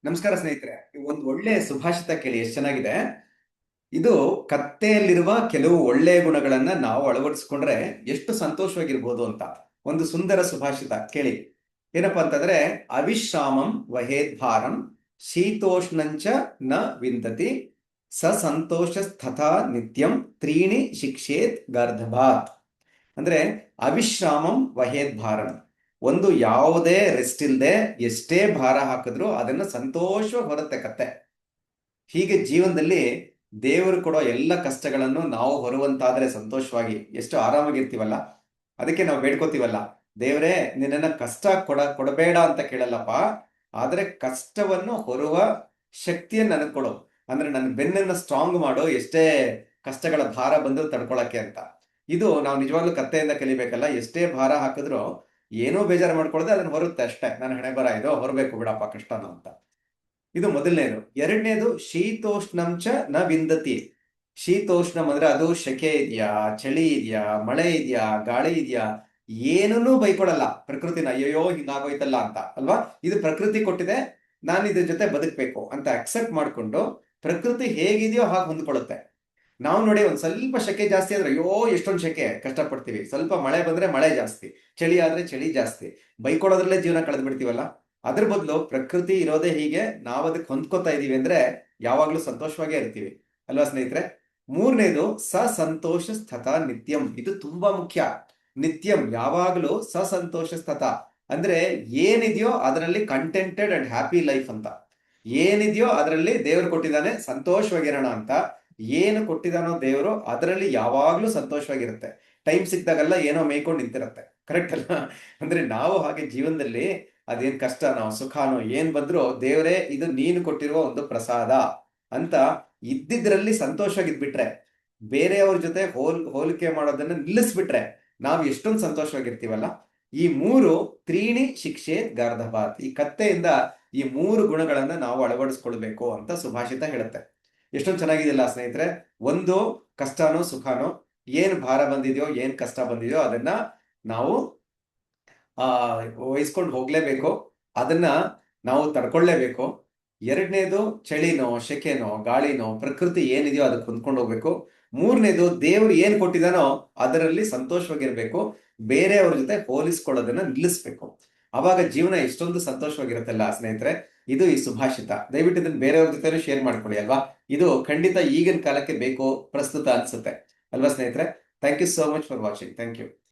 ನಮಸ್ಕಾರ ಸ್ನೇಹಿತರೆ. ಒಂದು ಒಳ್ಳೆ ಸುಭಾಷಿತ ಕೇಳಿ, ಎಷ್ಟು ಚೆನ್ನಾಗಿದೆ. ಇದು ಕತ್ತೆಯಲ್ಲಿರುವ ಕೆಲವು ಒಳ್ಳೆಯ ಗುಣಗಳನ್ನ ನಾವು ಅಳವಡಿಸ್ಕೊಂಡ್ರೆ ಎಷ್ಟು ಸಂತೋಷವಾಗಿರ್ಬೋದು ಅಂತ. ಒಂದು ಸುಂದರ ಸುಭಾಷಿತ ಕೇಳಿ. ಏನಪ್ಪಾ ಅಂತಂದ್ರೆ, ಅವಿಶ್ರಾಮಂ ವಹೇದ್ ಭಾರಂ ಶೀತೋಷ್ಣಂಚ ನ ವಿಂದತಿ ಸ ಸಂತೋಷ ತಥಾ ನಿತ್ಯಂ ತ್ರೀಣಿ ಶಿಕ್ಷೇತ್ ಗರ್ಧಭಾತ್. ಅಂದ್ರೆ ಅವಿಶ್ರಾಮಂ ವಹೇದ್ ಭಾರಂ, ಒಂದು ಯಾವುದೇ ರೆಸ್ಟ್ ಇಲ್ಲದೆ ಎಷ್ಟೇ ಭಾರ ಹಾಕಿದ್ರು ಅದನ್ನ ಸಂತೋಷವಾಗಿ ಹೊರುತ್ತೆ ಕತ್ತೆ. ಹೀಗೆ ಜೀವನದಲ್ಲಿ ದೇವರು ಕೊಡೋ ಎಲ್ಲ ಕಷ್ಟಗಳನ್ನು ನಾವು ಹೊರುವಂತಾದ್ರೆ ಸಂತೋಷವಾಗಿ ಎಷ್ಟು ಆರಾಮಾಗಿರ್ತೀವಲ್ಲ. ಅದಕ್ಕೆ ನಾವು ಬೇಡ್ಕೋತೀವಲ್ಲ, ದೇವರೇ ನಿನ್ನನ್ನ ಕಷ್ಟ ಕೊಡಬೇಡ ಅಂತ ಕೇಳಲ್ಲಪ್ಪ, ಆದ್ರೆ ಕಷ್ಟವನ್ನು ಹೊರುವ ಶಕ್ತಿಯನ್ನು ನನಗೆ ಕೊಡು. ಅಂದ್ರೆ ನನ್ನ ಬೆನ್ನನ್ನ ಸ್ಟ್ರಾಂಗ್ ಮಾಡು, ಎಷ್ಟೇ ಕಷ್ಟಗಳ ಭಾರ ಬಂದು ತಡ್ಕೊಳಕ್ಕೆ ಅಂತ. ಇದು ನಾವು ನಿಜವಾಗ್ಲೂ ಕತ್ತೆಯಿಂದ ಕಲಿಬೇಕಲ್ಲ. ಎಷ್ಟೇ ಭಾರ ಹಾಕಿದ್ರು ಏನೋ ಬೇಜಾರು ಮಾಡ್ಕೊಳ್ಳದೆ ಅದನ್ನ ಹೊರುತ್ತೆ ಅಷ್ಟೇ. ನನ್ನ ಹಣೆ ಬರ ಇದು, ಹೊರಬೇಕು ಬಿಡಪ್ಪ ಕಷ್ಟನು ಅಂತ. ಇದು ಮೊದಲನೇದು. ಎರಡನೇದು, ಶೀತೋಷ್ಣಂಚ ನ ವಿಂದತಿ. ಶೀತೋಷ್ಣಂ ಅಂದ್ರೆ ಅದು ಶೆಕೆ ಇದೆಯಾ, ಚಳಿ ಇದೆಯಾ, ಮಳೆ ಇದೆಯಾ, ಗಾಳಿ ಇದೆಯಾ, ಏನನ್ನೂ ಬೈಕೊಳಲ್ಲ ಪ್ರಕೃತಿನ. ಅಯ್ಯೋ ಹಿಂಗಾಗೋಯ್ತಲ್ಲ ಅಂತ ಅಲ್ವಾ. ಇದು ಪ್ರಕೃತಿ ಕೊಟ್ಟಿದೆ, ನಾನು ಇದ್ರ ಜೊತೆ ಬದುಕಬೇಕು ಅಂತ ಅಕ್ಸೆಪ್ಟ್ ಮಾಡ್ಕೊಂಡು ಪ್ರಕೃತಿ ಹೇಗಿದೆಯೋ ಹಾಗೆ ಹೊಂದ್ಕೊಳ್ಳುತ್ತೆ. ನಾವು ನೋಡಿ, ಒಂದ್ ಸ್ವಲ್ಪ ಶೆಕೆ ಜಾಸ್ತಿ ಆದ್ರೆ ಅಯ್ಯೋ ಎಷ್ಟೊಂದು ಶೆಕೆ ಕಷ್ಟಪಡ್ತೀವಿ, ಸ್ವಲ್ಪ ಮಳೆ ಬಂದ್ರೆ ಮಳೆ ಜಾಸ್ತಿ, ಚಳಿ ಆದ್ರೆ ಚಳಿ ಜಾಸ್ತಿ, ಬೈಕೊಳ್ಳೋದ್ರಲ್ಲೇ ಜೀವನ ಕಳೆದು ಬಿಡ್ತೀವಲ್ಲ. ಅದ್ರ ಬದಲು ಪ್ರಕೃತಿ ಇರೋದೇ ಹೀಗೆ, ನಾವು ಅದಕ್ಕೆ ಹೊಂದ್ಕೋತಾ ಇದೀವಿ ಅಂದ್ರೆ ಯಾವಾಗ್ಲೂ ಸಂತೋಷವಾಗೇ ಇರ್ತೀವಿ ಅಲ್ವಾ ಸ್ನೇಹಿತರೆ. ಮೂರನೇದು, ಸ ಸಂತೋಷ ಸ್ಥತ ನಿತ್ಯಂ. ಇದು ತುಂಬಾ ಮುಖ್ಯ. ನಿತ್ಯಂ ಯಾವಾಗ್ಲೂ ಸ ಸಂತೋಷ ಸ್ಥತ ಅಂದ್ರೆ ಏನಿದೆಯೋ ಅದರಲ್ಲಿ ಕಂಟೆಂಟೆಡ್ ಅಂಡ್ ಹ್ಯಾಪಿ ಲೈಫ್ ಅಂತ. ಏನಿದೆಯೋ ಅದರಲ್ಲಿ ದೇವರು ಕೊಟ್ಟಿದ್ದಾನೆ, ಸಂತೋಷವಾಗಿರೋಣ ಅಂತ. ಏನು ಕೊಟ್ಟಿದಾನೋ ದೇವರು ಅದರಲ್ಲಿ ಯಾವಾಗ್ಲೂ ಸಂತೋಷವಾಗಿರುತ್ತೆ. ಟೈಮ್ ಸಿಕ್ದಾಗೆಲ್ಲ ಏನೋ ಮೇಯ್ಕೊಂಡು ನಿಂತಿರುತ್ತೆ. ಕರೆಕ್ಟ್ ಅಲ್ಲ? ಅಂದ್ರೆ ನಾವು ಹಾಗೆ ಜೀವನದಲ್ಲಿ ಅದೇನ್ ಕಷ್ಟನೋ ಸುಖನೋ ಏನ್ ಬಂದ್ರೂ ದೇವರೇ ಇದು ನೀನು ಕೊಟ್ಟಿರುವ ಒಂದು ಪ್ರಸಾದ ಅಂತ ಇದ್ದಿದ್ರಲ್ಲಿ ಸಂತೋಷವಾಗಿದ್ಬಿಟ್ರೆ, ಬೇರೆಯವ್ರ ಜೊತೆ ಹೋಲಿಕೆ ಮಾಡೋದನ್ನ ನಿಲ್ಲಿಸ್ಬಿಟ್ರೆ ನಾವು ಎಷ್ಟೊಂದು ಸಂತೋಷವಾಗಿರ್ತೀವಲ್ಲ. ಈ ಮೂರು ತ್ರೀಣಿ ಶಿಕ್ಷೆ ಗಾರ್ಧಬಾತ್. ಈ ಕತ್ತೆಯಿಂದ ಈ ಮೂರು ಗುಣಗಳನ್ನ ನಾವು ಅಳವಡಿಸ್ಕೊಳ್ಬೇಕು ಅಂತ ಸುಭಾಷಿತ ಹೇಳುತ್ತೆ. ಎಷ್ಟೊಂದು ಚೆನ್ನಾಗಿದೆಯಲ್ಲ ಸ್ನೇಹಿತರೆ. ಒಂದು, ಕಷ್ಟನೋ ಸುಖನೋ, ಏನ್ ಭಾರ ಬಂದಿದೆಯೋ ಏನ್ ಕಷ್ಟ ಬಂದಿದೆಯೋ ಅದನ್ನ ನಾವು ಆ ವಹಿಸ್ಕೊಂಡು ಹೋಗ್ಲೇಬೇಕು. ಅದನ್ನ ನಾವು ತಡ್ಕೊಳ್ಳೇಬೇಕು. ಎರಡನೇದು, ಚಳಿನೋ ಶೆಕೆನೋ ಗಾಳಿನೋ ಪ್ರಕೃತಿ ಏನಿದೆಯೋ ಅದಕ್ಕೆ ಹೊಂದ್ಕೊಂಡು ಹೋಗ್ಬೇಕು. ಮೂರನೇದು, ದೇವ್ರು ಏನ್ ಕೊಟ್ಟಿದಾನೋ ಅದರಲ್ಲಿ ಸಂತೋಷವಾಗಿರ್ಬೇಕು. ಬೇರೆಯವ್ರ ಜೊತೆ ಹೋಲಿಸ್ಕೊಳ್ಳೋದನ್ನ ನಿಲ್ಲಿಸ್ಬೇಕು. ಅವಾಗ ಜೀವನ ಎಷ್ಟೊಂದು ಸಂತೋಷವಾಗಿರುತ್ತಲ್ಲ ಸ್ನೇಹಿತರೆ. ಇದು ಈ ಸುಭಾಷಿತ. ದಯವಿಟ್ಟು ಇದನ್ನ ಬೇರೆಯವ್ರ ಜೊತೆ ಶೇರ್ ಮಾಡ್ಕೊಳ್ಳಿ ಅಲ್ವಾ. ಇದು ಖಂಡಿತ ಈಗಿನ ಕಾಲಕ್ಕೆ ಬೇಕು, ಪ್ರಸ್ತುತ ಅನ್ಸುತ್ತೆ ಅಲ್ವಾ ಸ್ನೇಹಿತರೆ. Thank you so much for watching. Thank you.